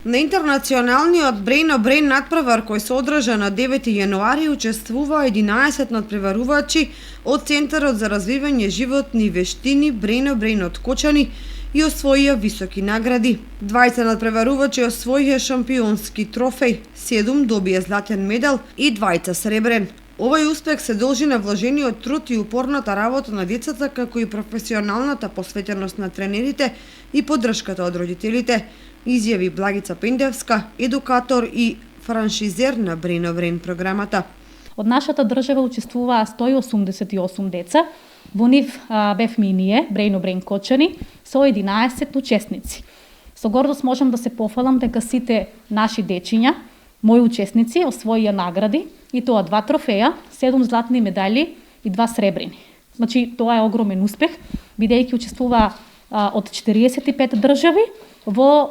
На интернационалниот Brain-o-Brain надпревар кој се одржа на 9 јануари учествува 11 надпреварувачи од Центарот за развивање животни вештини Brain-o-Brain од Кочани и освоија високи награди. 20 надпреварувачи освоија шампионски трофеј, 7 добија златен медал и 2 сребрен. Овој успех се должи на вложениот труд и упорната работа на децата, како и професионалната посветеност на тренерите и поддршката од родителите, изјави Благица Пендевска, едукатор и франшизер на Brain-o-Brain програмата. Од нашата држава учествуваа 188 деца. Во нив бевме и ние, Brain-o-Brain Кочани, со 11 учесници. Со гордост можам да се пофалам дека сите наши дечиња, мои учесници, освоија награди, и тоа 2 трофеја, 7 златни медали и 2 сребрени. Значи, тоа е огромен успех, бидејќи учествуваа од 45 држави во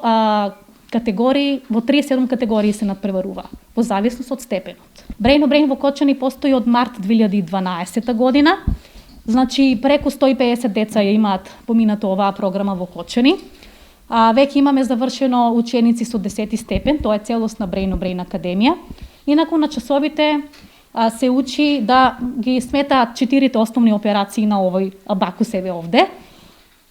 категории, во 37 категории се надпреварува, во зависност од степенот. Brain-o-Brain во Кочани постои од март 2012 година. Значи, преку 150 деца ја имаат поминато оваа програма во Кочани. Веќе имаме завршено ученици со 10 степен, тоа е целосна Brain-o-Brain академија. Инаку на часовите се учи да ги сметаат 4 основни операции на овој абакус еве овде.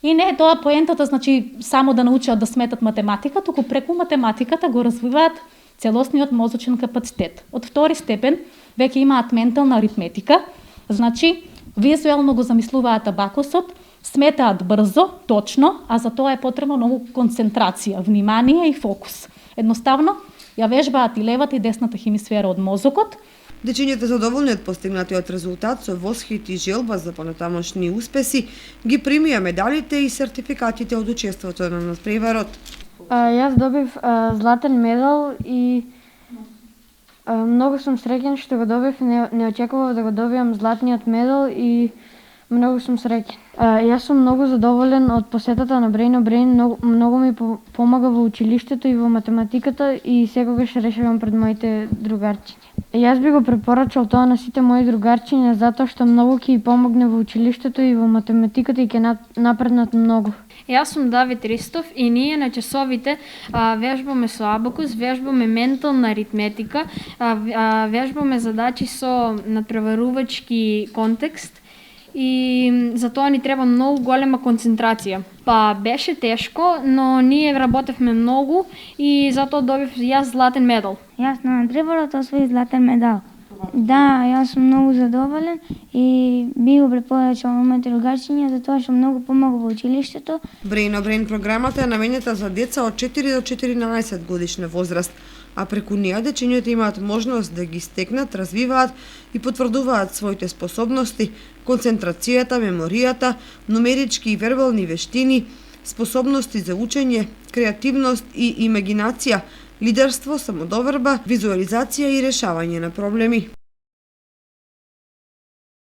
И не е тоа поентата, значи само да научат да сметат математика, туку преку математиката го развиваат целосниот мозочен капацитет. Од 2 степен веќе имаат ментална аритметика, значи визуелно го замислуваат абакусот, сметаат брзо, точно, а за тоа е потребно многу концентрација, внимание и фокус. Едноставно ја вежбаат и левата и десната хемисфера од мозокот. Дечињата задоволни од постигнатиот резултат со восхит и желба за понатамошни успеси ги примија медалите и сертификатите од учеството на надпреварот. Јас добив златен медал и многу сум среќен што го добив, не очекував да го добијам златниот медал и многу сум среќен. Јас сум многу задоволен од посетата на Brain-o-Brain, многу ми помага во училиштето и во математиката и секогаш решавам пред моите другарчиња. Јас би го препорачал тоа на сите мои другарчиња затоа што многу ќе помогне во училиштето и во математиката и ќе напреднат многу. Јас сум Давид Ристов и ние на часовите вежбаме со абакус, вежбаме ментална аритметика, вежбаме задачи со надпреварувачки контекст и за тоа ни треба многу голема концентрација. Беше тешко, но ние работевме многу и затоа добив јас златен медал. Јас на надпреварот освоив златен медал. Да, јас сум многу задоволен и би го препорачал на моите другарчиња затоа што многу помага во училиштето. Brain-o-Brain програмата е наменета за деца од 4 до 14 годишна возраст, а преку неа дечињата имаат можност да ги стекнат, развиваат и потврдуваат своите способности, концентрацијата, меморијата, нумерички и вербални вештини, способности за учење, креативност и имагинација, лидерство, самодоверба, визуализација и решавање на проблеми.